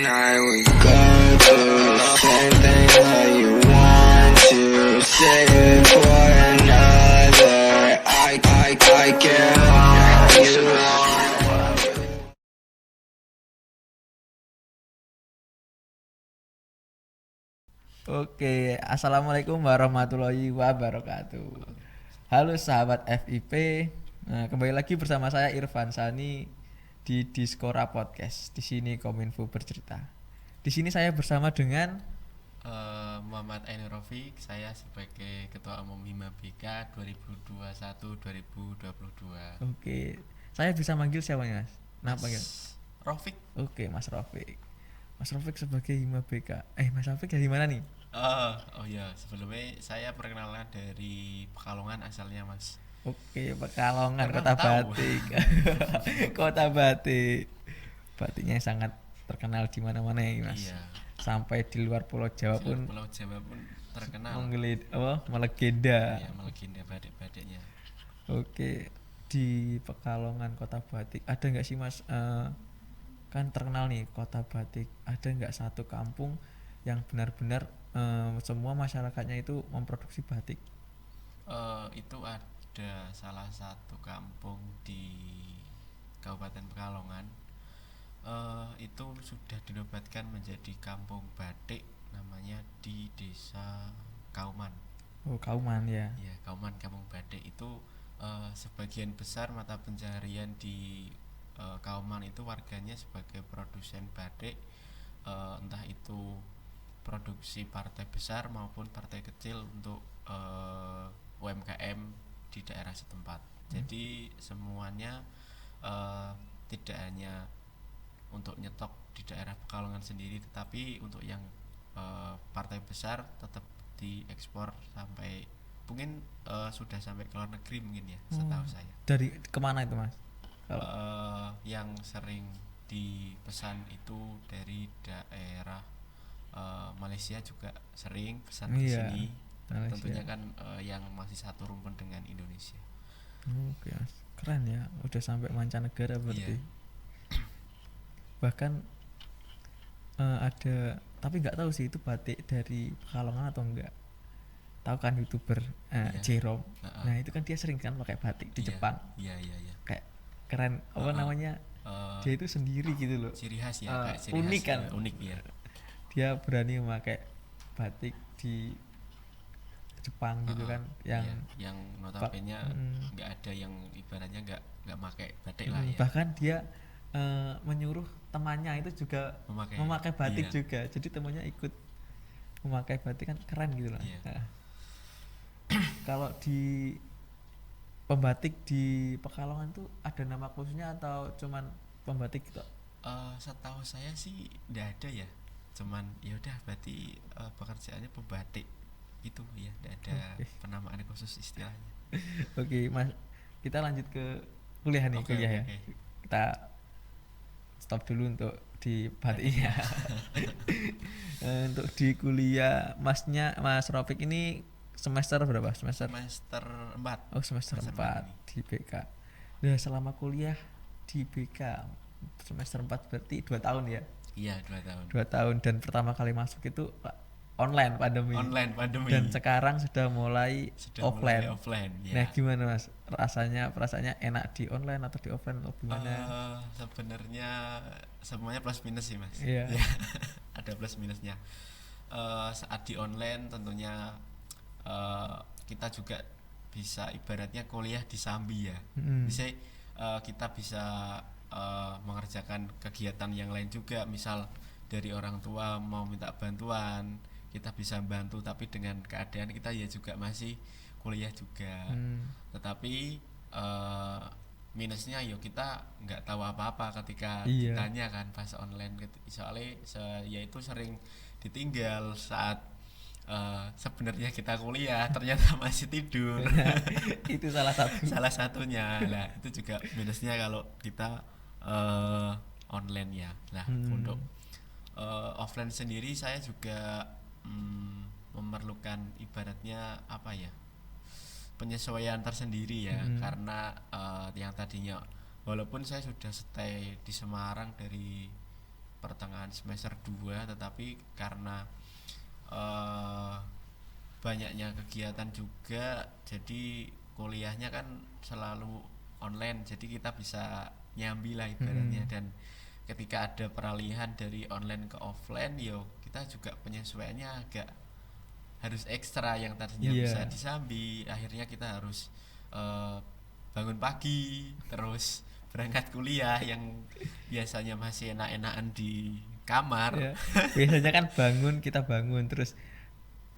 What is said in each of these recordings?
night we go through the same thing that you want to say it for another. I can't hold you long. Oke, assalamualaikum warahmatullahi wabarakatuh. Halo sahabat FIP, nah, kembali lagi bersama saya Irfan Sani di Diskora Podcast. Di sini Kominfo bercerita. Di sini saya bersama dengan Muhammad Ainur Rafiq, saya sebagai Ketua Umum Hima BK 2021-2022. Oke, saya bisa manggil siapa Mas? Kenapa panggil? Rafiq. Oke, Mas Rafiq. Mas Rafiq sebagai Hima BK. Mas Rafiq dari mana nih? Oh ya, sebelumnya saya perkenalan dari Pekalongan asalnya, Mas. Oke, Pekalongan, Karena Kota tahu. Batik. Kota Batik. Batiknya sangat terkenal di mana-mana ya, Mas. Iya. Sampai di luar Pulau Jawa pun Pulau Jawa pun terkenal. melegenda. Iya, melegenda batik-batiknya. Oke, di Pekalongan Kota Batik ada nggak sih Mas? Kan terkenal nih Kota Batik. Ada nggak satu kampung yang benar-benar semua masyarakatnya itu memproduksi batik? Itu ada salah satu kampung di Kabupaten Pekalongan. Itu sudah dinobatkan menjadi kampung batik, namanya di Desa Kauman. Oh, Kauman ya. Ya, Kauman Kampung Batik itu sebagian besar mata pencaharian di Kauman itu warganya sebagai produsen batik, entah itu produksi partai besar maupun partai kecil untuk UMKM di daerah setempat. Jadi semuanya tidak hanya untuk nyetok di daerah Pekalongan sendiri, tetapi untuk yang partai besar tetap diekspor sampai mungkin sudah sampai ke luar negeri mungkin ya, setahu saya. Dari kemana itu Mas? Yang sering dipesan itu dari daerah Malaysia juga sering pesan di Iya, sini. Malaysia. Tentunya kan yang masih satu rumpun dengan Indonesia. Oke, Mas. Keren ya, udah sampai mancanegara berarti. Iya. Bahkan ada, tapi nggak tahu sih itu batik dari Pekalongan atau enggak. Tahu kan YouTuber Iya. Jerome. Uh-uh. Nah, itu kan dia sering kan pakai batik di Iya. Jepang. Iya. Kayak keren apa namanya? Dia itu sendiri gitu loh. Ciri khas ya, kayak ciri unik khas, kan? unik ya. Dia berani memakai batik di Jepang gitu kan, yang notabene nggak ada yang ibaratnya nggak pakai batik lah ya. bahkan dia menyuruh temannya itu juga memakai batik Iya. juga, jadi temannya ikut memakai batik kan, keren gitu lah. Iya. Nah, kalau di pembatik di Pekalongan tuh ada nama khususnya atau cuman pembatik gitu? Setahu saya sih nggak ada ya, cuman ya udah berarti pekerjaannya pembatik itu ya, nggak ada penamaan khusus istilahnya. Oke, Mas, kita lanjut ke kuliah nih. Oke. Ya, kita stop dulu untuk di batiknya. Untuk di kuliah Mas Rafiq ini semester berapa? Semester 4. Oh, semester 4 di BK. Nah, selama kuliah di BK semester 4 berarti 2 tahun ya? Iya, 2 tahun. 2 tahun, dan pertama kali masuk itu online pandemi. Dan sekarang sudah mulai offline. Ya. Nah, gimana Mas? Perasaannya enak di online atau di offline atau gimana? Sebenarnya semuanya plus minus sih, Mas. Iya. Ya, ada plus minusnya. Saat di online tentunya kita juga bisa ibaratnya kuliah di sambi ya. Bisa kita bisa mengerjakan kegiatan yang lain juga, misal dari orang tua mau minta bantuan, kita bisa bantu, tapi dengan keadaan kita ya juga masih kuliah juga. Tetapi minusnya yo kita nggak tahu apa-apa ketika ditanya kan pas online, soalnya yaitu sering ditinggal saat sebenarnya kita kuliah ternyata masih tidur. Itu salah satunya lah. Itu juga minusnya kalau kita online ya. Nah, untuk offline sendiri saya juga memerlukan ibaratnya apa ya, penyesuaian tersendiri ya. Karena yang tadinya walaupun saya sudah stay di Semarang dari pertengahan semester 2, tetapi karena eh, banyaknya kegiatan juga, jadi kuliahnya kan selalu online, jadi kita bisa nyambi lah ibaratnya. Dan ketika ada peralihan dari online ke offline, yo kita juga penyesuaiannya agak harus ekstra. Yang tadinya Iya. bisa disambi, akhirnya kita harus eh, bangun pagi terus berangkat kuliah, yang biasanya masih enak-enakan di kamar. Ya. Biasanya kan kita bangun terus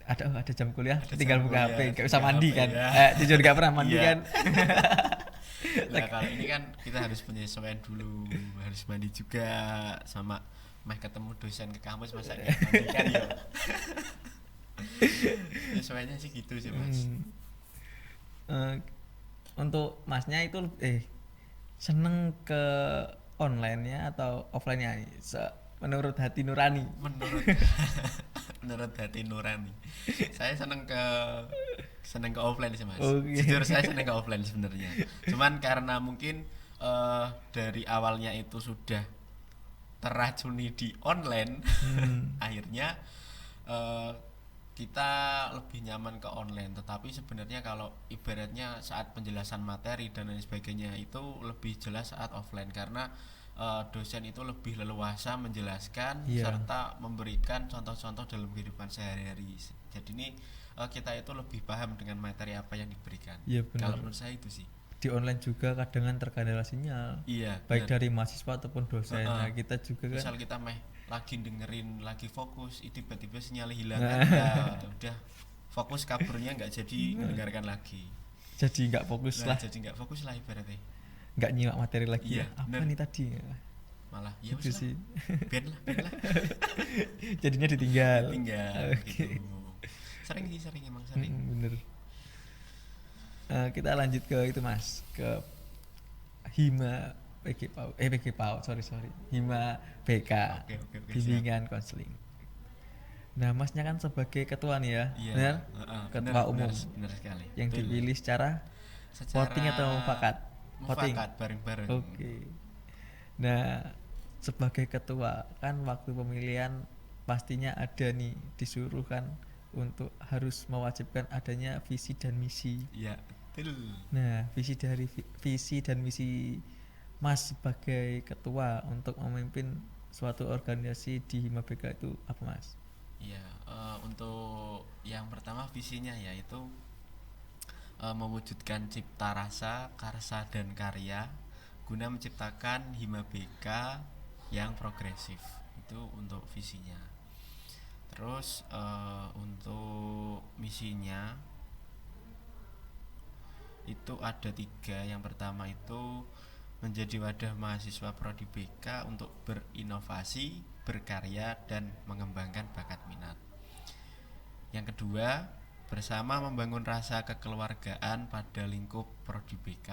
ada jam kuliah, Ada tinggal jam buka kuliah, HP, gak usah buka mandi HP, kan. ya. Jujur gak pernah mandi Iya. kan. Nah kalau ini kan kita harus penyesuaian dulu, harus mandi juga, sama mah ketemu dosen ke kampus masa nggak mandi kan ya. Penyesuaiannya sih gitu sih mas. Untuk masnya itu seneng ke online-nya atau offline-nya nih? Menurut hati nurani. Menurut menurut hati nurani, saya seneng ke offline sih mas. Oke. Jujur saya seneng ke offline sebenarnya. Cuman karena mungkin dari awalnya itu sudah terracuni di online, akhirnya kita lebih nyaman ke online. Tetapi sebenarnya kalau ibaratnya saat penjelasan materi dan lain sebagainya itu lebih jelas saat offline, karena dosen itu lebih leluasa menjelaskan Iya. serta memberikan contoh-contoh dalam kehidupan sehari-hari. Jadi ini kita itu lebih paham dengan materi apa yang diberikan. Iya, benar. Kalau menurut saya itu sih. Di online juga kadang terkendala sinyal. Iya. Baik benar. dari mahasiswa ataupun dosen. Nah, kita juga kan Misal kita lagi dengerin, lagi fokus, tiba-tiba sinyal hilang, Nah. kan, udah fokus kaburnya nggak jadi mendengarkan lagi. jadi nggak fokus Nah, lah, jadi nggak fokus lah ibaratnya. nggak nyimak materi lagi. Iya, Apa benar. nih tadi? Malah ya Gitu wes sih. lah, ben lah. Jadinya ditinggal. Tinggal Oke. gitu. Sering emang sering. Bener. Kita lanjut ke itu mas, ke Hima PG PAUD, sorry Hima BK, Oke, bimbingan konseling. Nah masnya kan sebagai ketua nih ya, Iya. benar? Ketua benar, umum benar sekali. yang Betul. dipilih secara voting atau mufakat? Voting. Mufakat bareng-bareng. Oke. Nah sebagai ketua kan waktu pemilihan pastinya ada nih disuruh kan untuk harus mewajibkan adanya visi dan misi. Iya, betul. Nah, visi dan misi Mas sebagai ketua untuk memimpin suatu organisasi di Hima BK itu apa Mas? Iya, untuk yang pertama visinya yaitu mewujudkan cipta rasa, karsa dan karya guna menciptakan Hima BK yang progresif. Itu untuk visinya. Terus untuk misinya itu ada 3. Yang pertama itu menjadi wadah mahasiswa prodi BK untuk berinovasi, berkarya, dan mengembangkan bakat minat. Yang kedua, bersama membangun rasa kekeluargaan pada lingkup prodi BK.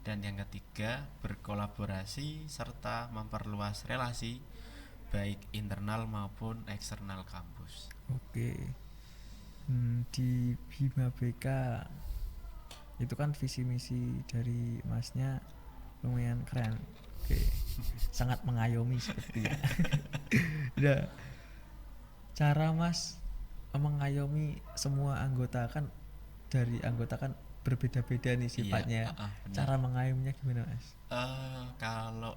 Dan yang ketiga, berkolaborasi serta memperluas relasi baik internal maupun eksternal kampus. Oke. Di Hima BK itu kan visi misi dari Masnya lumayan keren. Oke. Sangat mengayomi sepertinya. Nah, cara Mas mengayomi semua anggota kan, dari anggota kan berbeda-beda nih sifatnya. Iya, benar. Cara mengayominya gimana Mas? Kalau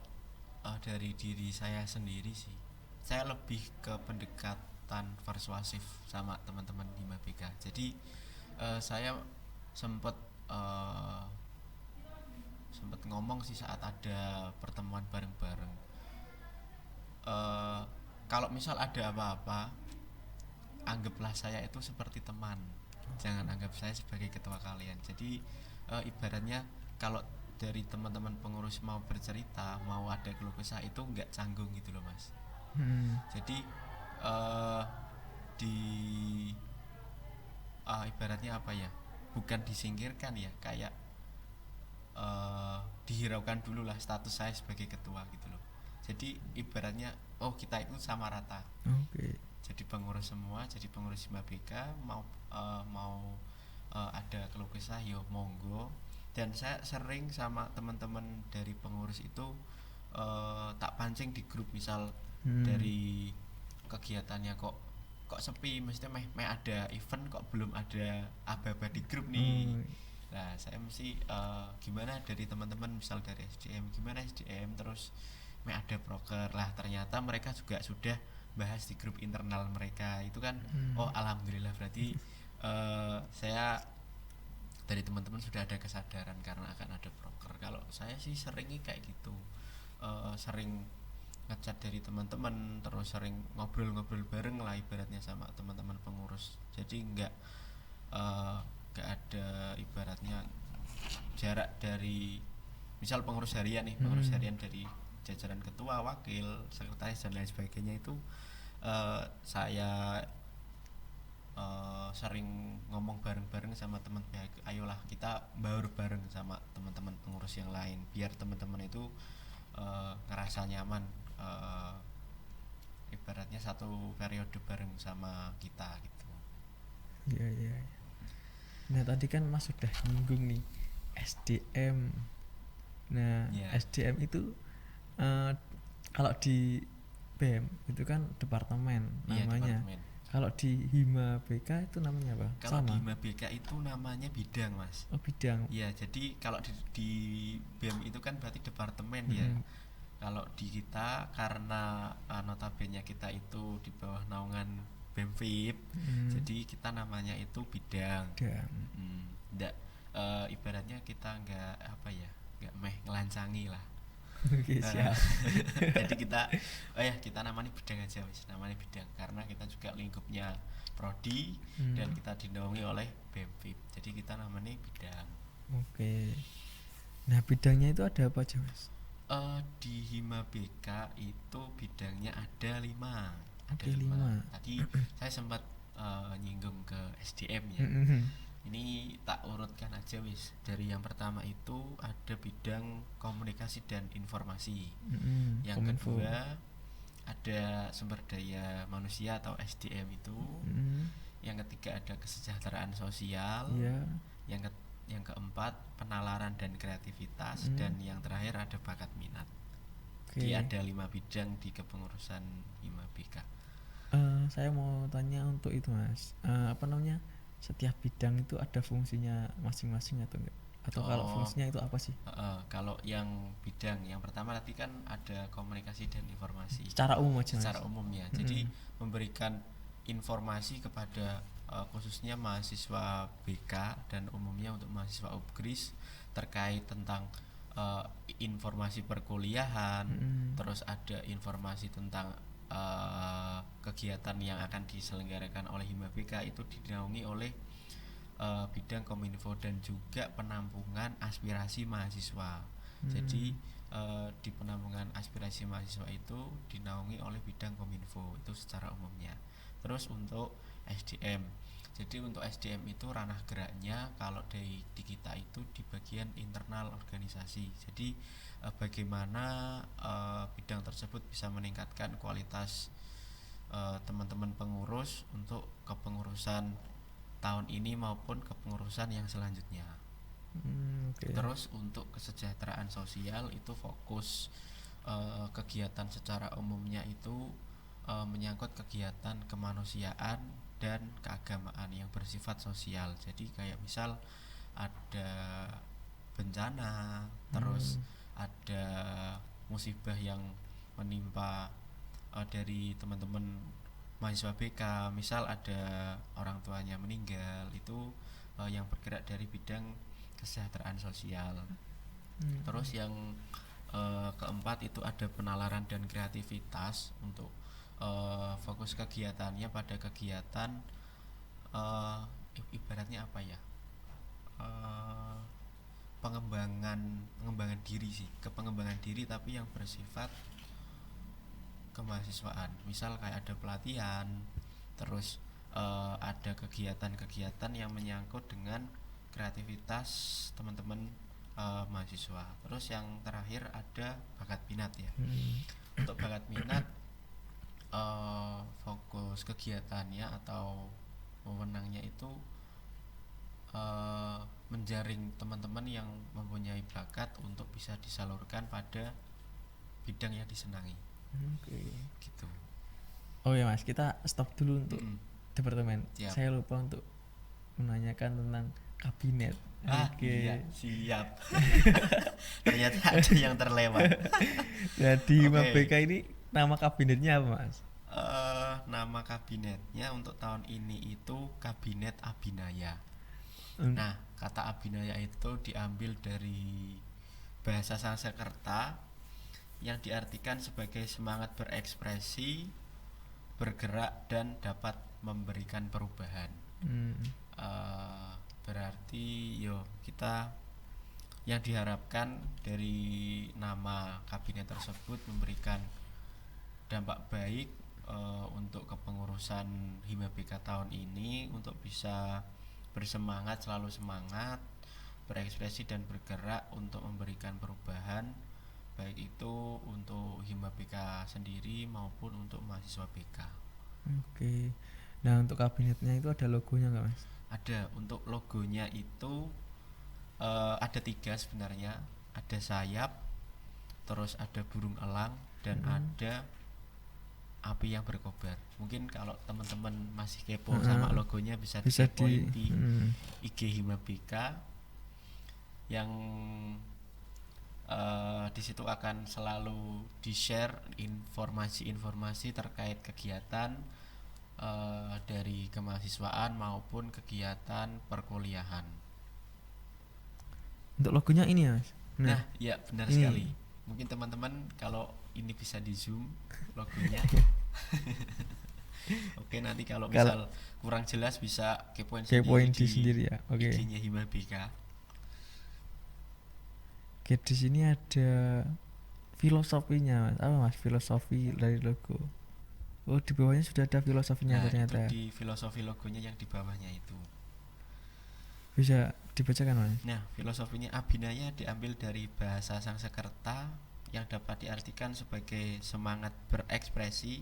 dari diri saya sendiri sih, saya lebih ke pendekatan persuasif sama teman-teman di MABK. Jadi saya sempat ngomong sih saat ada pertemuan bareng-bareng. Kalau misal ada apa-apa, anggaplah saya itu seperti teman. Jangan anggap saya sebagai ketua kalian. Jadi ibaratnya kalau dari teman-teman pengurus mau bercerita, mau ada keluh kesah, itu nggak canggung gitu loh mas. Jadi ibaratnya apa ya, bukan disingkirkan ya, kayak dihiraukan dulu lah status saya sebagai ketua gitu loh. Jadi ibaratnya kita itu sama rata. Oke. Jadi pengurus semua, jadi pengurus Hima BK mau ada keluh kesah yo monggo. Dan saya sering sama teman-teman dari pengurus itu tak pancing di grup, misal dari kegiatannya kok sepi, mesti meh ada event kok belum ada aba-aba di grup nih. Nah saya mesti gimana dari teman-teman, misal dari SDM, gimana SDM, terus ada proker lah, ternyata mereka juga sudah bahas di grup internal mereka itu kan. Oh alhamdulillah, berarti saya dari teman-teman sudah ada kesadaran karena akan ada proker. Kalau saya sih seringnya kayak gitu, sering ngechat dari teman-teman, terus sering ngobrol-ngobrol bareng lah ibaratnya sama teman-teman pengurus. Jadi nggak ada ibaratnya jarak dari misal pengurus harian nih, pengurus harian dari jajaran ketua, wakil, sekretaris dan lain sebagainya itu saya sering ngomong bareng-bareng sama teman, ayolah kita baur bareng sama teman-teman pengurus yang lain biar teman-teman itu ngerasa nyaman, ibaratnya satu periode bareng sama kita gitu. Iya. Nah tadi kan Mas sudah nyinggung nih SDM. Nah SDM itu kalau di BEM itu kan departemen namanya. Departemen. Kalau di Hima BK itu namanya apa? Kalau Sama? di Hima BK itu namanya bidang, Mas. Oh bidang. Iya, jadi kalau di BEM itu kan berarti departemen ya. Kalau di kita karena notabene kita itu di bawah naungan BEM VIP, jadi kita namanya itu bidang. Nggak, ibaratnya kita nggak ngelancangi lah. Oke, siap. Jadi kita namanya bidang aja, wis namanya bidang karena kita juga lingkupnya prodi dan kita dinaungi oleh BEM VIP, jadi kita namanya bidang. Oke. Nah bidangnya itu ada apa aja Mas? Di Hima BK itu bidangnya ada 5. Ada Oke, 5. Tadi saya sempat nyinggung ke SDM ya. Ini tak urutkan aja wis. Dari yang pertama itu ada bidang komunikasi dan informasi. Yang Kominfo. kedua ada sumber daya manusia atau SDM itu. Yang ketiga ada kesejahteraan sosial. Yang keempat penalaran dan kreativitas. Dan yang terakhir ada bakat minat. Jadi ada 5 bidang di kepengurusan Hima BK. Saya mau tanya untuk itu Mas, apa namanya, setiap bidang itu ada fungsinya masing-masing atau enggak? Atau kalau fungsinya itu apa sih? Kalau yang bidang yang pertama tadi kan ada komunikasi dan informasi. Secara umum aja. Secara umum ya. Jadi memberikan informasi kepada khususnya mahasiswa BK dan umumnya untuk mahasiswa UPGRIS terkait tentang informasi perkuliahan, terus ada informasi tentang kegiatan yang akan diselenggarakan oleh Hima BK itu dinaungi oleh bidang Kominfo dan juga penampungan aspirasi mahasiswa. Jadi di penampungan aspirasi mahasiswa itu dinaungi oleh bidang Kominfo itu secara umumnya. Terus untuk SDM, jadi untuk SDM itu ranah geraknya kalau di kita itu di bagian internal organisasi. Jadi bagaimana bidang tersebut bisa meningkatkan kualitas teman-teman pengurus untuk kepengurusan tahun ini maupun kepengurusan yang selanjutnya. Terus untuk kesejahteraan sosial itu fokus kegiatan secara umumnya itu menyangkut kegiatan kemanusiaan dan keagamaan yang bersifat sosial. Jadi kayak misal ada bencana, terus ada musibah yang menimpa dari teman-teman mahasiswa BK, misal ada orang tuanya meninggal, itu yang bergerak dari bidang kesejahteraan sosial. Terus yang keempat itu ada penalaran dan kreativitas untuk fokus kegiatannya pada kegiatan ibaratnya apa ya, pengembangan diri sih, pengembangan diri tapi yang bersifat kemahasiswaan. Misal kayak ada pelatihan, terus ada kegiatan-kegiatan yang menyangkut dengan kreativitas teman-teman mahasiswa. Terus yang terakhir ada bakat minat ya. Untuk bakat minat fokus kegiatannya atau wewenangnya itu menjaring teman-teman yang mempunyai bakat untuk bisa disalurkan pada bidang yang disenangi. Oke. gitu. Oh ya Mas, kita stop dulu untuk Mm-mm. departemen. Siap. Saya lupa untuk menanyakan tentang kabinet. Iya, siap. Ternyata ada yang terlewat. Jadi Oke. BK ini nama kabinetnya apa Mas? Nama kabinetnya untuk tahun ini itu Kabinet Abinaya. Hmm. Nah, kata Abinaya itu diambil dari bahasa Sanskerta yang diartikan sebagai semangat berekspresi, bergerak dan dapat memberikan perubahan. Hmm. Berarti kita yang diharapkan dari nama kabinet tersebut memberikan dampak baik untuk kepengurusan Hima BK tahun ini, untuk bisa bersemangat, selalu semangat, berekspresi dan bergerak untuk memberikan perubahan, baik itu untuk Hima BK sendiri maupun untuk mahasiswa BK. Oke. Nah, untuk kabinetnya itu ada logonya nggak Mas? Ada, untuk logonya itu ada 3 sebenarnya. Ada sayap, terus ada burung elang, dan ada api yang berkobar. Mungkin kalau teman-teman masih kepo sama logonya bisa dikepoin di IG Hima BK, yang di situ akan selalu di-share informasi-informasi terkait kegiatan dari kemahasiswaan maupun kegiatan perkuliahan. Untuk logonya ini ya Mas? Nah, ya benar ini. sekali. Mungkin teman-teman kalau ini bisa di zoom logonya. Oke, nanti kalau misal kurang jelas bisa kepoin di sendiri ya. Oke. IG-nya Hima BK. Oke, di sini ada filosofinya Mas. Apa Mas filosofi dari logo? Oh, di bawahnya sudah ada filosofinya ternyata. Itu di filosofi logonya yang di bawahnya itu. Bisa dibacakan Mas? Nah, filosofinya Abinaya diambil dari bahasa Sanskerta yang dapat diartikan sebagai semangat berekspresi,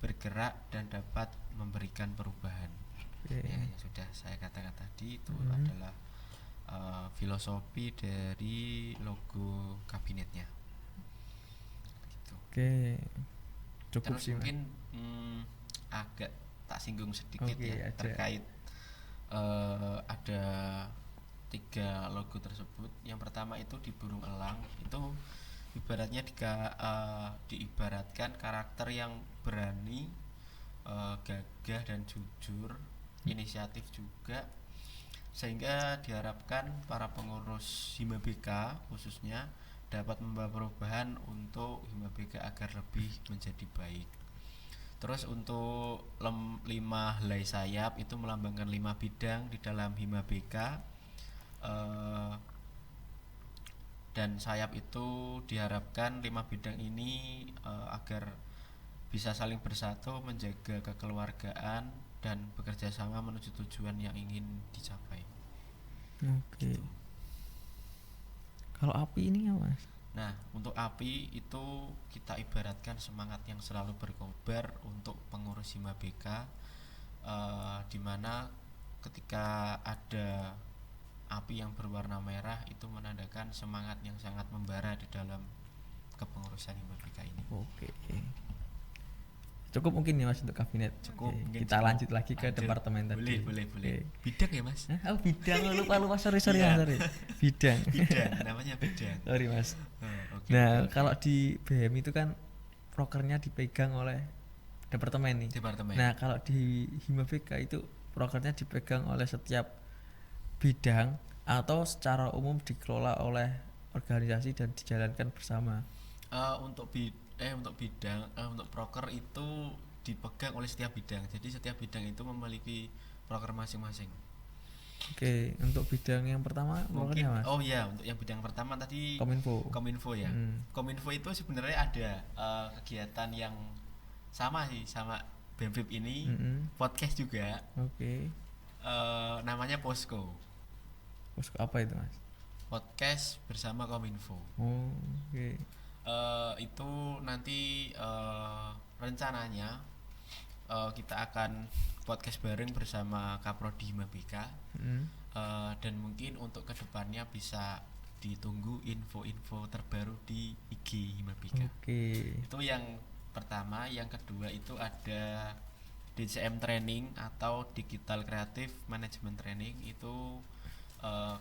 bergerak dan dapat memberikan perubahan. Ya, yang sudah saya katakan tadi itu adalah filosofi dari logo kabinetnya. Gitu. Oke. Cukup Terus sih mungkin agak tak singgung sedikit ya ada. terkait ada 3 logo tersebut. Yang pertama itu di burung elang, itu ibaratnya diibaratkan karakter yang berani, gagah dan jujur, inisiatif juga, sehingga diharapkan para pengurus Hima BK khususnya dapat membawa perubahan untuk Hima BK agar lebih menjadi baik. Terus untuk 5 helai sayap itu melambangkan 5 bidang di dalam Hima BK, dan sayap itu diharapkan 5 bidang ini agar bisa saling bersatu, menjaga kekeluargaan dan bekerja sama menuju tujuan yang ingin dicapai. Oke. Kalau api ini ya Mas? Nah, untuk api itu kita ibaratkan semangat yang selalu berkobar untuk pengurus Hima BK, dimana ketika ada api yang berwarna merah itu menandakan semangat yang sangat membara di dalam kepengurusan Hima BK ini. Oke. Cukup mungkin ya Mas untuk kabinet. Cukup. Kita lanjut lagi ke departemen tadi. Boleh. Bidang ya Mas? Oh bidang, lupa sorry Iya. Mas, sorry. Bidang. Namanya bidang. Sorry Mas. Okay, nah kalau di BM itu kan prokernya dipegang oleh departemen nih. Nah kalau di Hima BK itu prokernya dipegang oleh setiap bidang atau secara umum dikelola oleh organisasi dan dijalankan bersama. Untuk bidang, untuk proker itu dipegang oleh setiap bidang. Jadi setiap bidang itu memiliki proker masing-masing. Oke, untuk bidang yang pertama mungkin Mas? Oh ya, untuk yang bidang pertama tadi Kominfo ya. Kominfo itu sebenarnya ada kegiatan yang sama sih sama BEMFIP ini, podcast juga. Oke. Namanya Posko. Posko apa itu Mas? Podcast bersama Kominfo. Oke. Itu nanti rencananya kita akan podcast bareng bersama Kaprodi Hima BK, dan mungkin untuk kedepannya bisa ditunggu info-info terbaru di IG Hima BK. Oke. Itu yang pertama. Yang kedua itu ada DCM training atau Digital Creative Management Training. Itu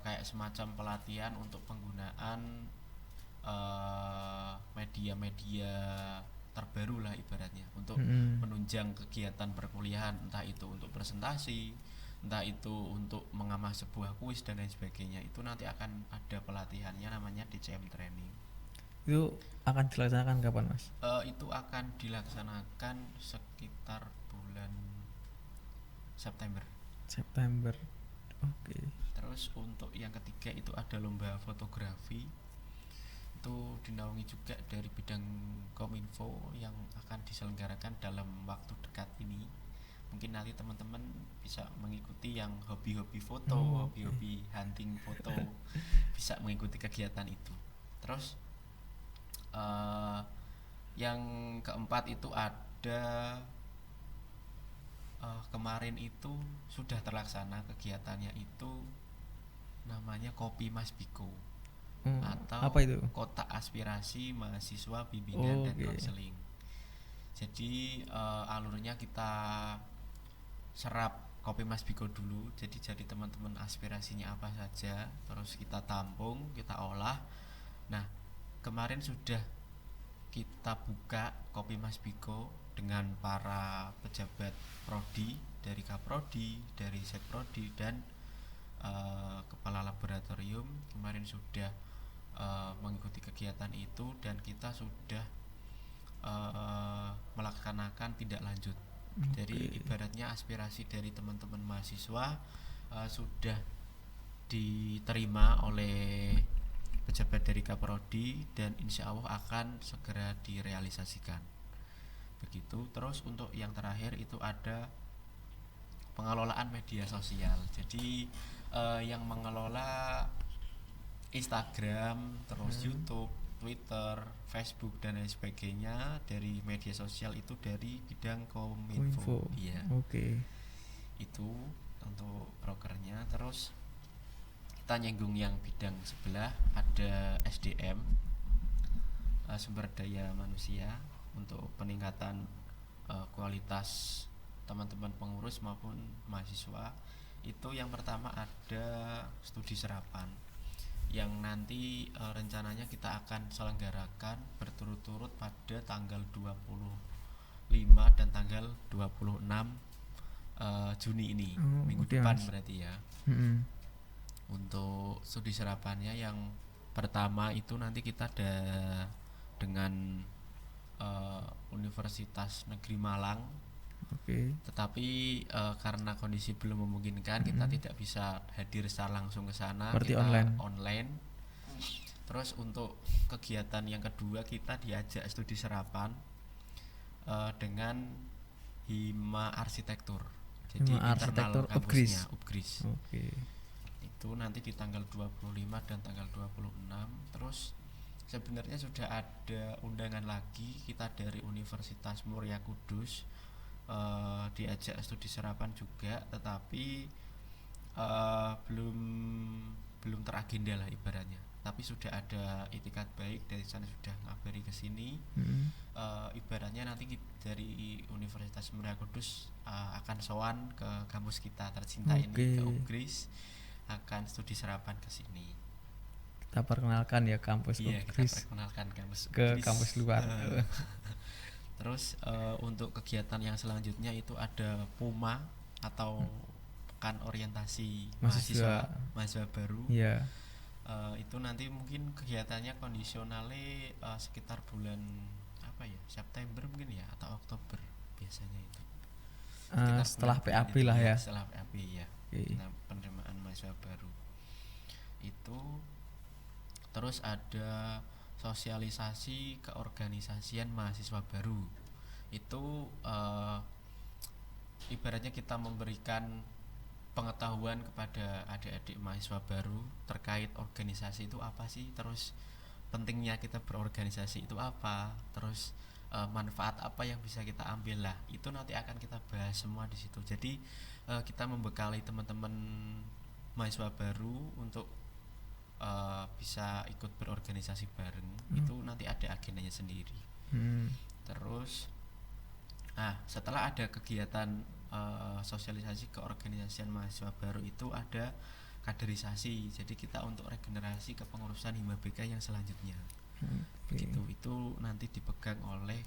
kayak semacam pelatihan untuk penggunaan media-media terbaru lah ibaratnya untuk menunjang kegiatan perkuliahan, entah itu untuk presentasi, entah itu untuk mengamah sebuah kuis dan lain sebagainya. Itu nanti akan ada pelatihannya namanya DCM training. Itu akan dilaksanakan kapan, Mas? Itu akan dilaksanakan sekitar bulan September. Oke. Terus untuk yang ketiga itu ada lomba fotografi. Itu dinaungi juga dari bidang Kominfo yang akan diselenggarakan dalam waktu dekat ini. Mungkin nanti teman-teman bisa mengikuti yang hobi-hobi foto, hobi-hobi hunting foto bisa mengikuti kegiatan itu. Terus yang keempat itu ada kemarin itu sudah terlaksana kegiatannya, itu namanya Kopi Mas Biko. Atau apa itu? Kotak Aspirasi Mahasiswa Bimbingan dan Konseling. Jadi alurnya kita serap Kopi Mas Biko dulu. Jadi teman-teman aspirasinya apa saja, terus kita tampung, kita olah. Nah, kemarin sudah kita buka Kopi Mas Biko dengan para pejabat prodi, dari Kaprodi, dari Setprodi, dan kepala laboratorium. Kemarin sudah mengikuti kegiatan itu dan kita sudah melaksanakan tindak lanjut. Jadi ibaratnya aspirasi dari teman-teman mahasiswa sudah diterima oleh pejabat dari Kaprodi dan insya Allah akan segera direalisasikan. Begitu. Terus untuk yang terakhir itu ada pengelolaan media sosial. Jadi yang mengelola Instagram, terus YouTube, Twitter, Facebook dan lain sebagainya dari media sosial itu dari bidang Kominfo. Iya. Itu untuk brokernya. Terus kita nyenggung yang bidang sebelah, ada SDM, sumber daya manusia, untuk peningkatan kualitas teman-teman pengurus maupun mahasiswa. Itu yang pertama ada studi serapan yang nanti rencananya kita akan selenggarakan berturut-turut pada tanggal 25 dan tanggal 26 Juni ini, minggu depan berarti ya. Untuk studi serapannya yang pertama itu nanti kita ada dengan Universitas Negeri Malang. Tetapi karena kondisi belum memungkinkan, kita tidak bisa hadir secara langsung ke sana. Berarti kita online. Terus untuk kegiatan yang kedua kita diajak studi serapan dengan Hima Arsitektur. Jadi internal kampusnya Upgris. Itu nanti di tanggal 25 dan tanggal 26. Terus sebenarnya sudah ada undangan lagi kita dari Universitas Muria Kudus, diajak studi serapan juga, tetapi belum teragenda lah ibaratnya. Tapi sudah ada itikat baik dari sana, sudah ngabari ke sini. Ibaratnya nanti dari Universitas Muria Kudus akan sowan ke kampus kita tercinta ini, ke Upgris, akan studi serapan ke sini. Kita perkenalkan ya kampus Upgris. Kita perkenalkan kampus ke kampus luar. Terus untuk kegiatan yang selanjutnya itu ada PUMA atau Pekan Orientasi Mahasiswa baru. Itu nanti mungkin kegiatannya kondisionalnya sekitar bulan September mungkin ya, atau Oktober biasanya itu. Setelah PAB lah ya. Setelah PAB ya. Nah, penerimaan mahasiswa baru itu. Terus ada sosialisasi keorganisasian mahasiswa baru. Itu ibaratnya kita memberikan pengetahuan kepada adik-adik mahasiswa baru terkait organisasi itu apa sih, terus pentingnya kita berorganisasi itu apa, terus manfaat apa yang bisa kita ambil lah. Itu nanti akan kita bahas semua di situ. Jadi kita membekali teman-teman mahasiswa baru untuk bisa ikut berorganisasi bareng. Itu nanti ada agendanya sendiri. Terus setelah ada kegiatan sosialisasi keorganisasian mahasiswa baru itu ada kaderisasi. Jadi kita untuk regenerasi kepengurusan Hima BK yang selanjutnya. Begitu, itu nanti dipegang oleh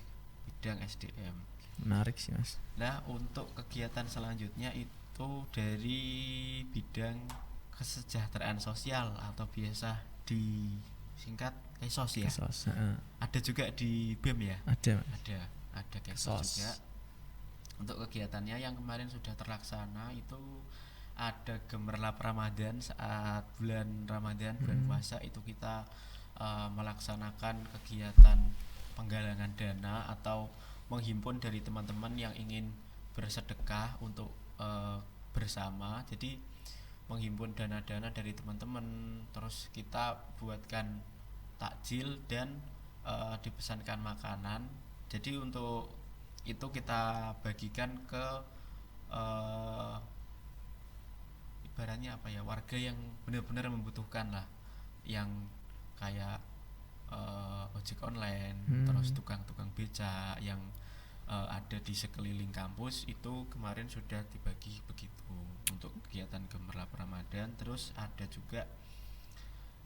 bidang SDM. Menarik sih Mas. Nah, untuk kegiatan selanjutnya itu dari bidang kesejahteraan sosial atau biasa disingkat Kesos ya. Kesos, Ada juga di BEM ya? Ada Kesos juga. Untuk kegiatannya yang kemarin sudah terlaksana itu ada Gemerlap Ramadan. Saat bulan Ramadan, bulan puasa itu kita melaksanakan kegiatan penggalangan dana atau menghimpun dari teman-teman yang ingin bersedekah untuk bersama. Jadi menghimpun dana-dana dari teman-teman, terus kita buatkan takjil dan dipesankan makanan. Jadi untuk itu kita bagikan ke ibaratnya apa ya, warga yang benar-benar membutuhkan lah, yang kayak ojek online, terus tukang-tukang beca yang ada di sekeliling kampus. Itu kemarin sudah dibagi begitu untuk kegiatan Gemerlap Ramadan. Terus ada juga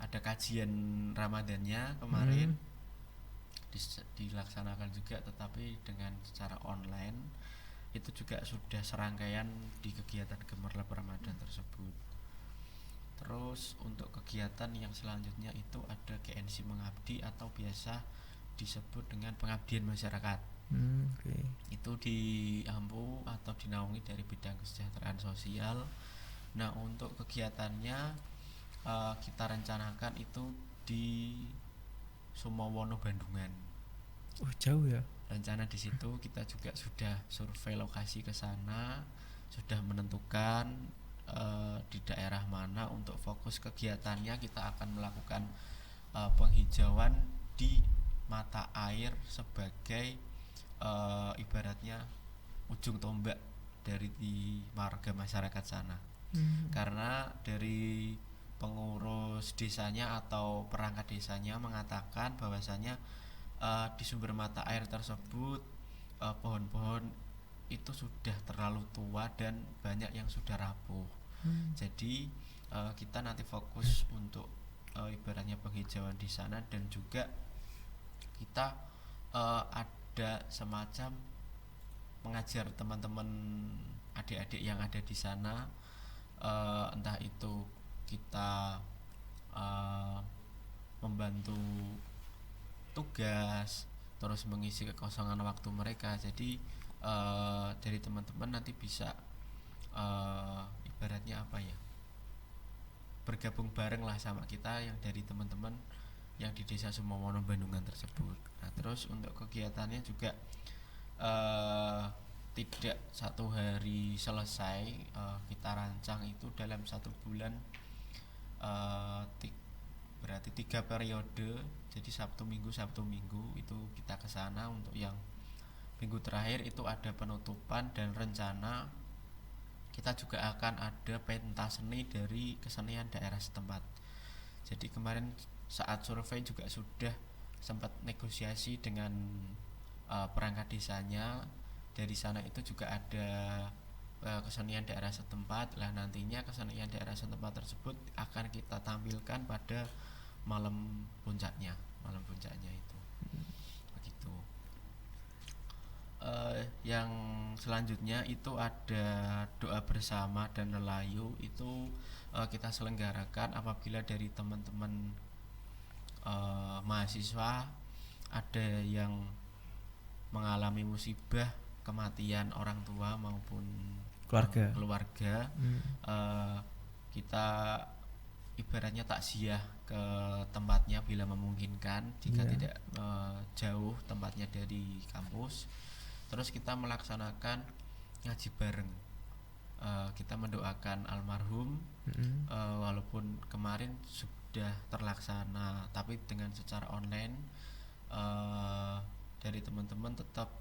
kajian Ramadannya kemarin dilaksanakan juga, tetapi dengan secara online. Itu juga sudah serangkaian di kegiatan Gemerlap Ramadan tersebut. Terus untuk kegiatan yang selanjutnya itu ada GNC Mengabdi atau biasa disebut dengan pengabdian masyarakat. Itu diampu atau dinaungi dari bidang kesejahteraan sosial. Nah, untuk kegiatannya kita rencanakan itu di Sumowono, Bandungan. Oh, jauh ya. Rencana di situ kita juga sudah survei lokasi ke sana, sudah menentukan di daerah mana untuk fokus kegiatannya. Kita akan melakukan penghijauan di mata air sebagai ibaratnya ujung tombak dari di marga masyarakat sana. Karena dari pengurus desanya atau perangkat desanya mengatakan bahwasanya di sumber mata air tersebut pohon-pohon itu sudah terlalu tua dan banyak yang sudah rapuh. Jadi kita nanti fokus untuk ibaratnya penghijauan di sana, dan juga kita ada semacam mengajar teman-teman adik-adik yang ada di sana, entah itu kita membantu tugas, terus mengisi kekosongan waktu mereka. Jadi dari teman-teman nanti bisa ibaratnya apa ya, bergabung bareng lah sama kita yang dari teman-teman yang di Desa Sumowono Bandungan tersebut. Nah, terus untuk kegiatannya juga tidak satu hari selesai, kita rancang itu dalam 1 bulan, berarti 3 periode. Jadi Sabtu Minggu itu kita ke sana. Untuk yang minggu terakhir itu ada penutupan, dan rencana kita juga akan ada pentas seni dari kesenian daerah setempat. Jadi kemarin saat survei juga sudah sempat negosiasi dengan perangkat desanya. Dari sana itu juga ada kesenian daerah setempat. Lah nantinya kesenian daerah setempat tersebut akan kita tampilkan pada malam puncaknya itu. Begitu. Yang selanjutnya itu ada doa bersama dan lelayu. Itu kita selenggarakan apabila dari teman-teman mahasiswa ada yang mengalami musibah, kematian orang tua maupun keluarga. Kita ibaratnya takziah ke tempatnya bila memungkinkan, jika tidak jauh tempatnya dari kampus. Terus kita melaksanakan ngaji bareng. Kita mendoakan almarhum, walaupun kemarin sudah terlaksana tapi dengan secara online. Dari teman-teman tetap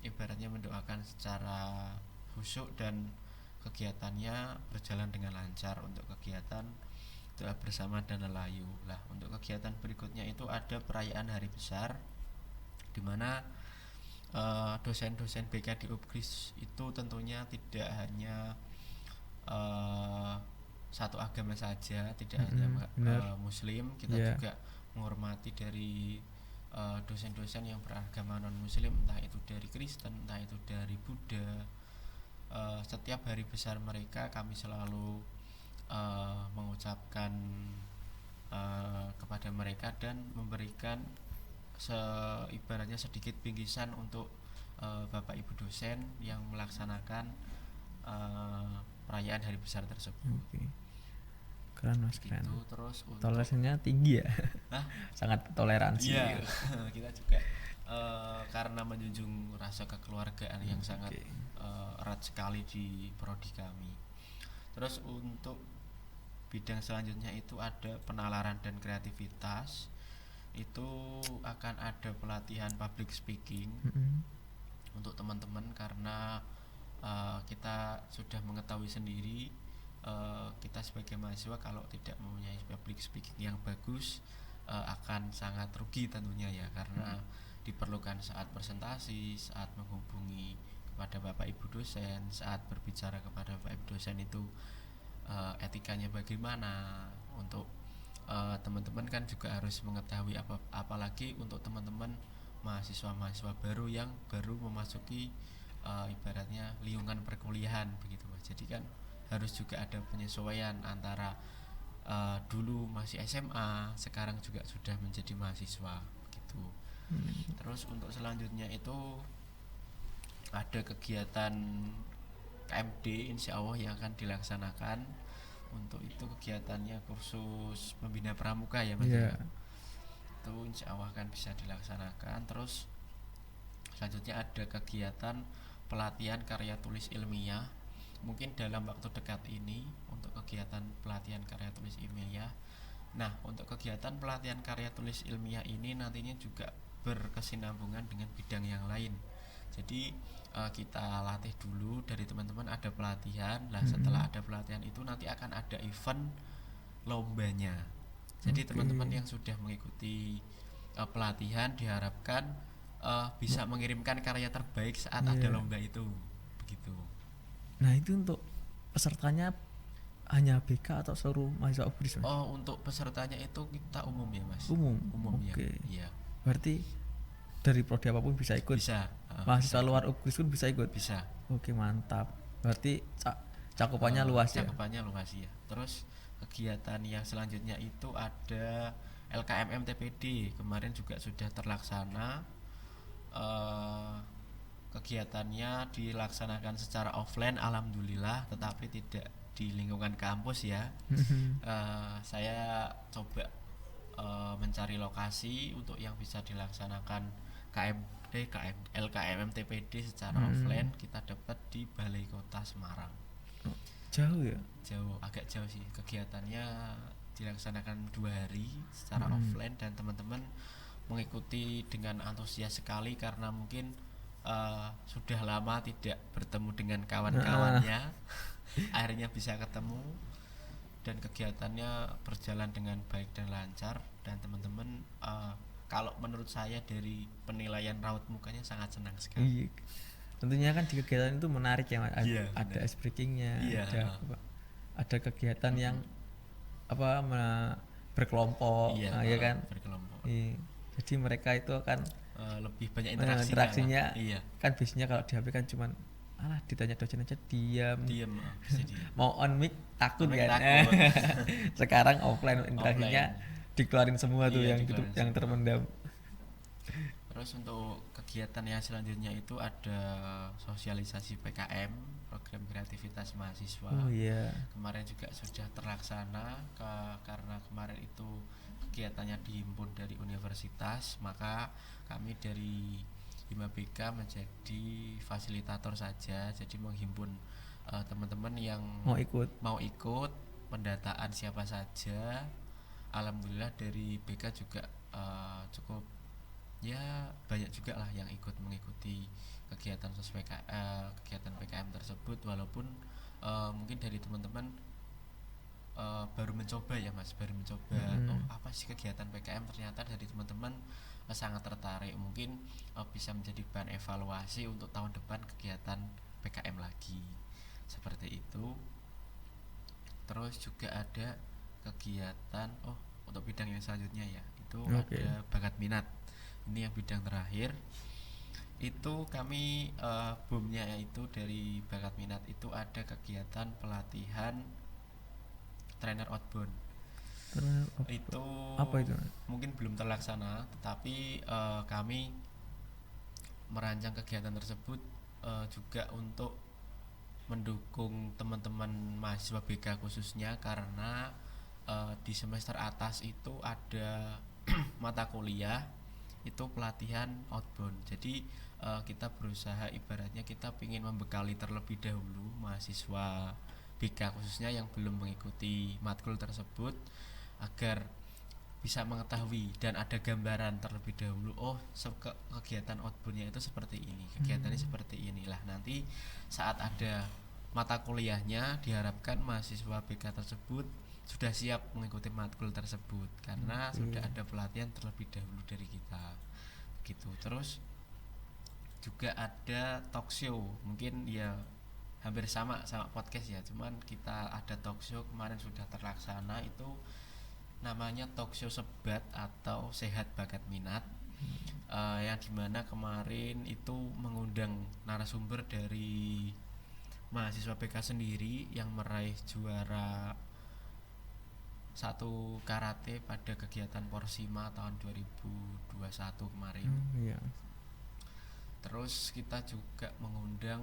ibaratnya mendoakan secara khusyuk dan kegiatannya berjalan dengan lancar untuk kegiatan doa bersama dan lelayu. Lah, untuk kegiatan berikutnya itu ada perayaan hari besar, di mana dosen-dosen BK di UPGRIS itu tentunya tidak hanya eh, satu agama saja, tidak hanya benar. Muslim, kita Iya. juga menghormati dari dosen-dosen yang beragama non Muslim, entah itu dari Kristen, entah itu dari Buddha. Setiap hari besar mereka kami selalu mengucapkan kepada mereka dan memberikan ibaratnya sedikit bingkisan untuk Bapak Ibu dosen yang melaksanakan perayaan hari besar tersebut. Oke. Keren Mas, keren. Gitu. Terus untuk Toleransinya tinggi ya. Hah? Sangat toleransi. Iya, kita juga karena menjunjung rasa kekeluargaan yang sangat Oke. erat sekali di prodi kami. Terus untuk bidang selanjutnya itu ada penalaran dan kreativitas. Itu akan ada pelatihan public speaking untuk teman-teman karena kita sudah mengetahui sendiri kita sebagai mahasiswa kalau tidak mempunyai public speaking yang bagus akan sangat rugi tentunya ya, karena diperlukan saat presentasi, saat menghubungi kepada Bapak Ibu dosen, saat berbicara kepada Bapak Ibu dosen itu etikanya bagaimana. Untuk teman-teman kan juga harus mengetahui apalagi untuk teman-teman mahasiswa-mahasiswa baru yang baru memasuki ibaratnya lingkungan perkuliahan begitu Mas. Jadi kan harus juga ada penyesuaian antara dulu masih SMA, sekarang juga sudah menjadi mahasiswa gitu. Terus untuk selanjutnya itu ada kegiatan KMD insya Allah yang akan dilaksanakan. Untuk itu kegiatannya kursus pembina pramuka ya Mas. Iya. Itu insya Allah akan bisa dilaksanakan. Terus selanjutnya ada kegiatan pelatihan karya tulis ilmiah, mungkin dalam waktu dekat ini untuk kegiatan pelatihan karya tulis ilmiah. Nah, untuk kegiatan pelatihan karya tulis ilmiah ini nantinya juga berkesinambungan dengan bidang yang lain. Jadi kita latih dulu dari teman-teman, ada pelatihan. Nah, setelah ada pelatihan itu nanti akan ada event lombanya. Jadi teman-teman yang sudah mengikuti pelatihan diharapkan bisa mengirimkan karya terbaik saat ada lomba itu. Begitu. Nah, itu untuk pesertanya hanya BK atau seluruh mahasiswa UPGRIS Mas? Oh, untuk pesertanya itu kita umum ya Mas. Umum. Ya. Oke. Iya. Berarti dari prodi apapun bisa ikut. Bisa. Mahasiswa luar UPGRIS pun bisa ikut. Bisa. Oke, mantap. Berarti cakupannya luas ya. Cakupannya luas ya. Terus kegiatan yang selanjutnya itu ada LKMM TPD. Kemarin juga sudah terlaksana. Kegiatannya dilaksanakan secara offline alhamdulillah, tetapi tidak di lingkungan kampus ya. Saya coba mencari lokasi untuk yang bisa dilaksanakan LKMM TPD secara offline. Kita dapat di Balai Kota Semarang. Jauh ya? Jauh, agak jauh sih. Kegiatannya dilaksanakan 2 hari secara offline dan teman-teman mengikuti dengan antusias sekali karena mungkin sudah lama tidak bertemu dengan kawan-kawannya. Akhirnya bisa ketemu dan kegiatannya berjalan dengan baik dan lancar. Dan teman-teman kalau menurut saya dari penilaian raut mukanya sangat senang sekali. Iya. Tentunya kan di kegiatan itu menarik ya Mas. Iya, Ada ice breakingnya, Iya, ada kegiatan yang berkelompok, ya kan? Berkelompok. Iya. Jadi mereka itu akan lebih banyak interaksinya. Iya. Kan biasanya kalau di HP kan cuman ditanya dosen aja diam. Bisa diam. Mau on mic takut On mic kan. takut. Sekarang offline interaksinya dikeluarin semua tuh Iya, yang dikeluarin yang semua. terpendam. Terus untuk kegiatan yang selanjutnya itu ada sosialisasi PKM, program kreativitas mahasiswa. Oh iya. Kemarin juga sudah terlaksana karena kemarin itu kegiatannya dihimpun dari universitas, maka kami dari Hima BK menjadi fasilitator saja. Jadi menghimpun teman-teman yang mau ikut pendataan siapa saja. Alhamdulillah dari BK juga cukup ya banyak juga lah yang ikut mengikuti kegiatan kegiatan PKM tersebut, walaupun mungkin dari teman-teman baru mencoba ya Mas, baru mencoba apa sih kegiatan PKM, ternyata dari teman-teman sangat tertarik, mungkin bisa menjadi bahan evaluasi untuk tahun depan kegiatan PKM lagi seperti itu. Terus juga ada kegiatan untuk bidang yang selanjutnya ya, itu ada bakat minat. Ini yang bidang terakhir. Itu kami BUM-nya yaitu dari bakat minat itu ada kegiatan pelatihan trainer outbound. Itu apa itu? Mungkin belum terlaksana, tetapi kami merancang kegiatan tersebut juga untuk mendukung teman-teman mahasiswa BK khususnya, karena di semester atas itu ada mata kuliah itu pelatihan outbound. Jadi kita berusaha, ibaratnya kita ingin membekali terlebih dahulu mahasiswa BK khususnya yang belum mengikuti matkul tersebut agar bisa mengetahui dan ada gambaran terlebih dahulu, kegiatan outboundnya itu seperti ini, kegiatannya seperti inilah. Nanti saat ada mata kuliahnya diharapkan mahasiswa BK tersebut sudah siap mengikuti matkul tersebut karena sudah ada pelatihan terlebih dahulu dari kita gitu. Terus juga ada talk show, mungkin ya hampir sama podcast ya, cuman kita ada talk show kemarin sudah terlaksana, itu namanya talk show sebat atau sehat bakat minat, yang dimana kemarin itu mengundang narasumber dari mahasiswa BK sendiri yang meraih juara 1 karate pada kegiatan Porsima tahun 2021 kemarin. Terus kita juga mengundang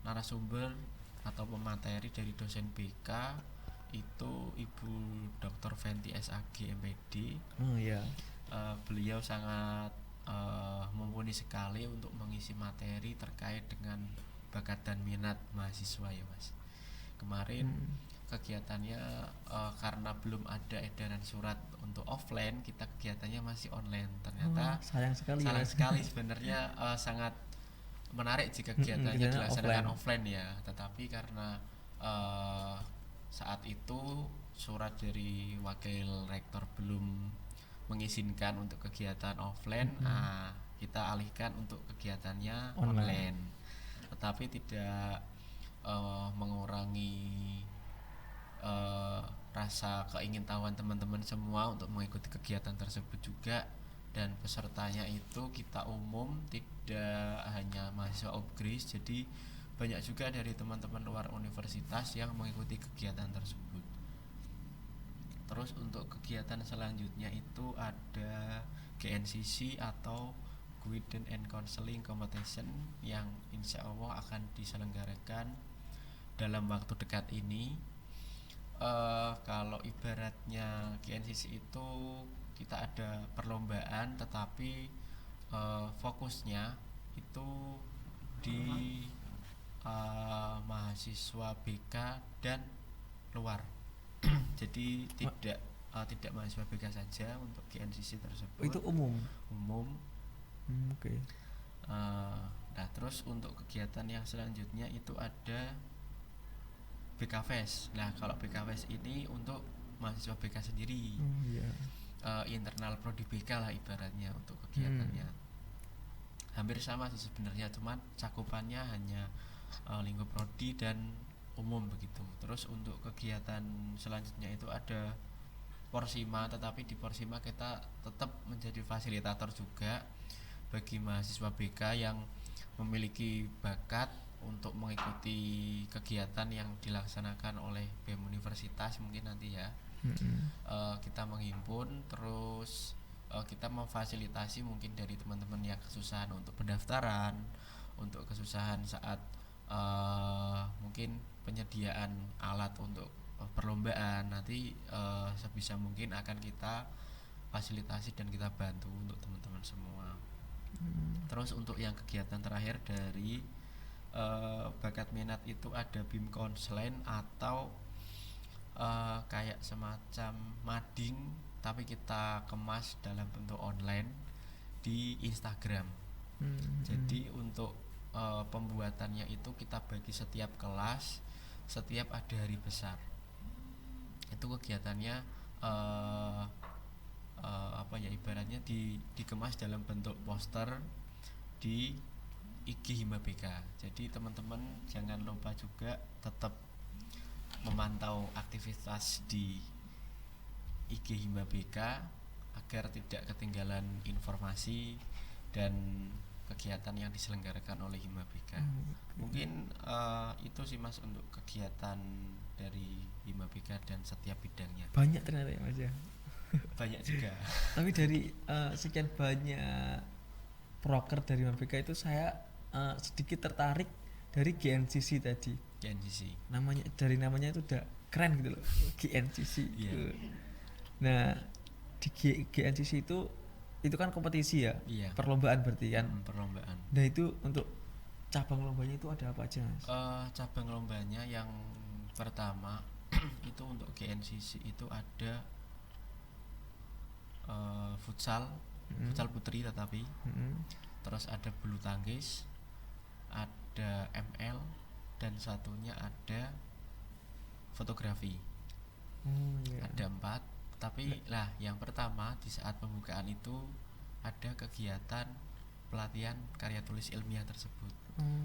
narasumber atau pemateri dari dosen BK, itu Ibu Dr. Fenty SAG MPD. Beliau sangat mumpuni sekali untuk mengisi materi terkait dengan bakat dan minat mahasiswa ya Mas. Kemarin kegiatannya karena belum ada edaran surat untuk offline, kita kegiatannya masih online. Ternyata sayang sekali sebenarnya sangat menarik jika kegiatannya dilaksanakan offline ya, tetapi karena saat itu surat dari wakil rektor belum mengizinkan untuk kegiatan offline, kita alihkan untuk kegiatannya online. Tetapi tidak mengurangi rasa keingintahuan teman-teman semua untuk mengikuti kegiatan tersebut juga, dan pesertanya itu kita umum, tidak hanya mahasiswa Upgris, jadi banyak juga dari teman-teman luar universitas yang mengikuti kegiatan tersebut. Terus untuk kegiatan selanjutnya itu ada GNCC atau Guidance and Counseling Competition yang insya Allah akan diselenggarakan dalam waktu dekat ini. Kalau ibaratnya GNCC itu kita ada perlombaan, tetapi fokusnya itu di mahasiswa BK dan luar. Jadi tidak mahasiswa BK saja untuk GNCC tersebut. Itu umum. Nah terus untuk kegiatan yang selanjutnya itu ada BK Fest. Nah kalau BK Fest ini untuk mahasiswa BK sendiri, internal prodi BK lah ibaratnya untuk kegiatannya. Hampir sama sih sebenarnya, cuman cakupannya hanya lingkup prodi dan umum begitu. Terus untuk kegiatan selanjutnya itu ada Porsima, tetapi di Porsima kita tetap menjadi fasilitator juga bagi mahasiswa BK yang memiliki bakat untuk mengikuti kegiatan yang dilaksanakan oleh BEM Universitas mungkin nanti ya. Kita menghimpun, terus kita memfasilitasi mungkin dari teman-teman yang kesusahan untuk pendaftaran, untuk kesusahan saat mungkin penyediaan alat untuk perlombaan, nanti sebisa mungkin akan kita fasilitasi dan kita bantu untuk teman-teman semua. Terus untuk yang kegiatan terakhir dari bakat minat itu ada BIM konseling atau kayak semacam mading, tapi kita kemas dalam bentuk online di Instagram. Jadi untuk pembuatannya itu kita bagi setiap kelas, setiap ada hari besar. Itu kegiatannya apa ya, ibaratnya dikemas dalam bentuk poster di IG Hima BK. Jadi teman-teman jangan lupa juga tetap memantau aktivitas di IG Hima BK agar tidak ketinggalan informasi dan kegiatan yang diselenggarakan oleh Hima BK. Mungkin itu sih Mas untuk kegiatan dari Hima BK dan setiap bidangnya. Banyak ternyata ya Mas ya. Banyak juga. Tapi dari sekian banyak proker dari Hima BK itu saya sedikit tertarik dari GNCC tadi. GNCC. Namanya itu udah keren gitu loh. GNCC. Iya. Nah, di GNCC itu kan kompetisi ya. Iya. Perlombaan berarti kan. Perlombaan. Nah, itu untuk cabang lombanya itu ada apa aja Mas? Cabang lombanya yang pertama itu untuk GNCC itu ada futsal putri tetapi terus ada bulu tangkis, ada ML, dan satunya ada fotografi. Iya. Ada 4. Tapi lah yang pertama di saat pembukaan itu ada kegiatan pelatihan karya tulis ilmiah tersebut.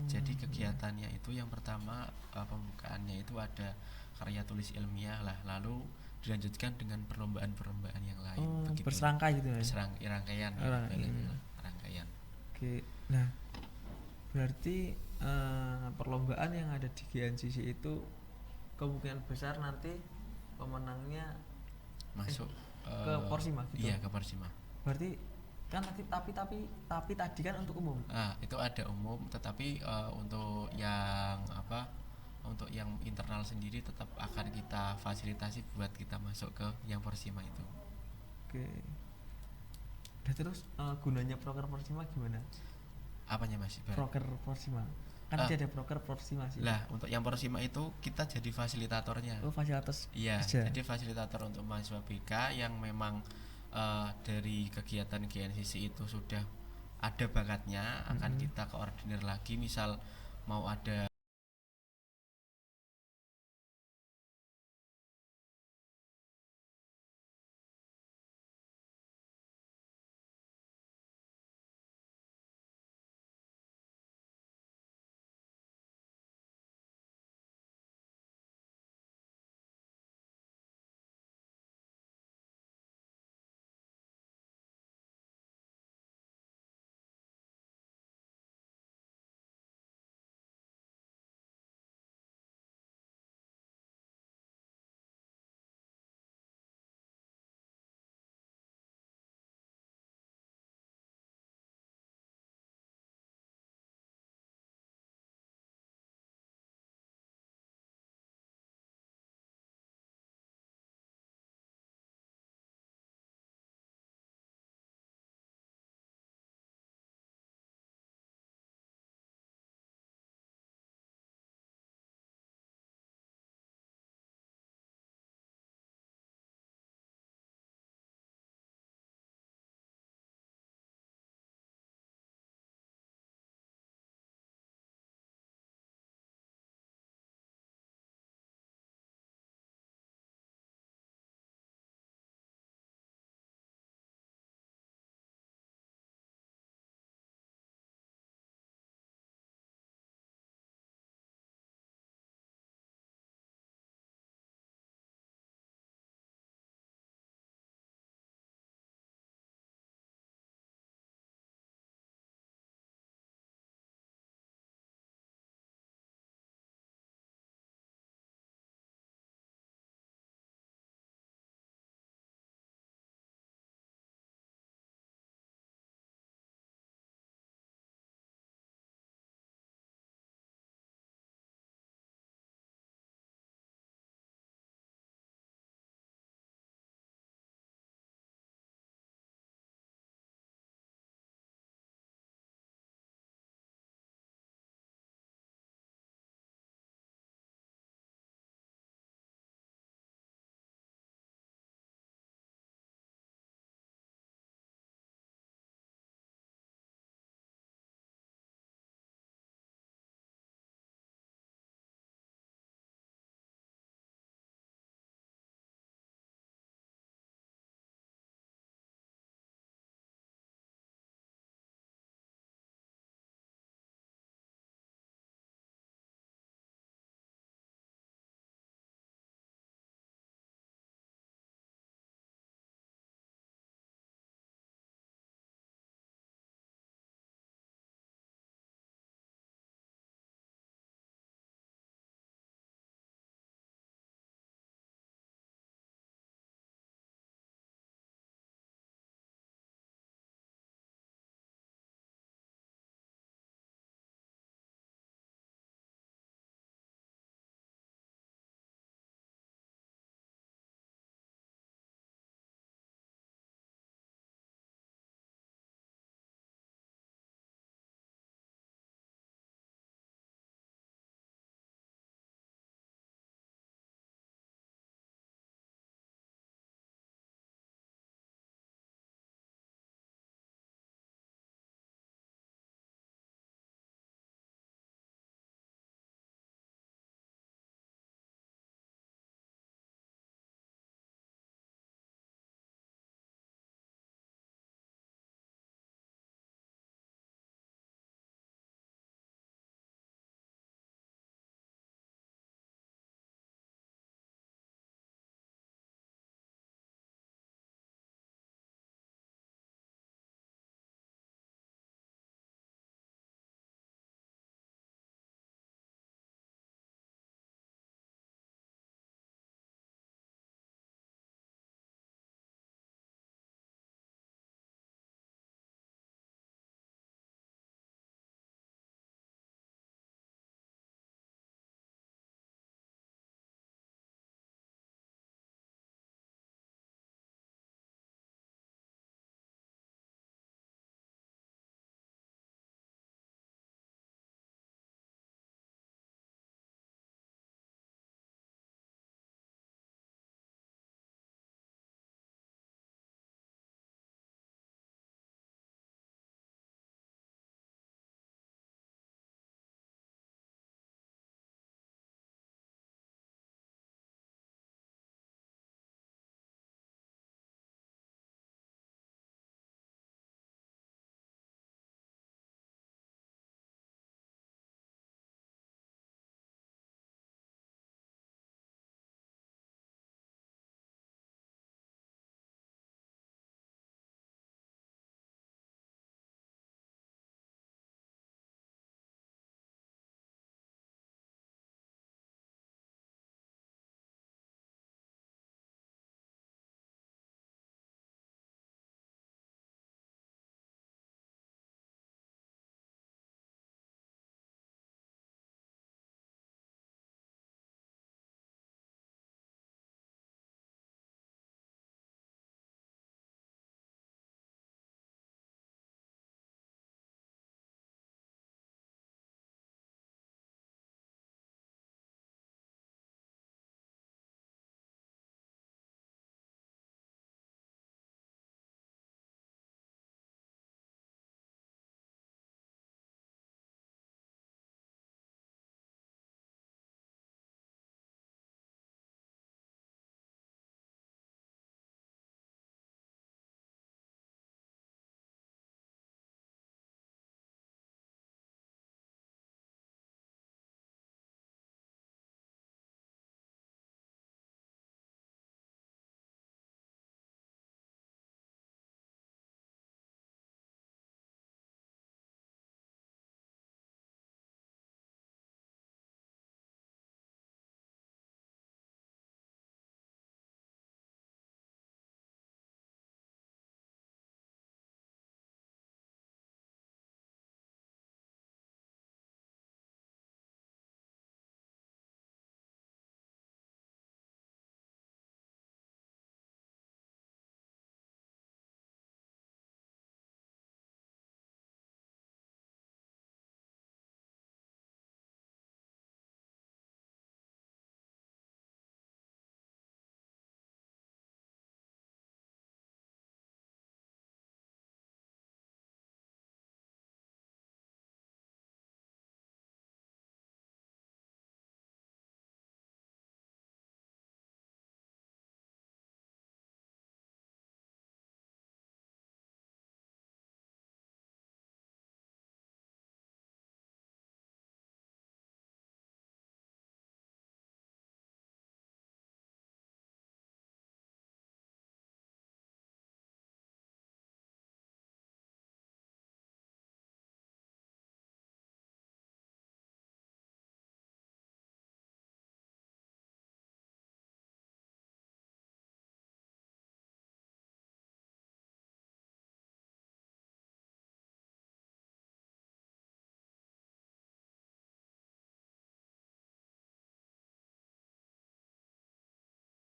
Jadi kegiatannya itu yang pertama pembukaannya itu ada karya tulis ilmiah lah, lalu dilanjutkan dengan perlombaan-perlombaan yang lain. Begitu. Berserangkai gitu ya. Rangkaian. Rangkaian. Oke. Nah, berarti perlombaan yang ada di GNCC itu kemungkinan besar nanti pemenangnya masuk ke Porsima gitu. Iya, ke Porsima. Berarti kan nanti tapi tadi kan untuk umum. Itu ada umum, tetapi untuk yang internal sendiri tetap akan kita fasilitasi buat kita masuk ke yang Porsima itu. Oke. Dan terus gunanya proker Porsima gimana? Apanya Mas? Proker Porsima. Kan dia ada proker Porsima sih. Lah, untuk yang Porsima itu kita jadi fasilitatornya. Oh, fasilitas. Iya, aja. jadi fasilitator untuk mahasiswa BK yang memang dari kegiatan GNCC itu sudah ada bakatnya, akan kita koordinir lagi. Misal mau ada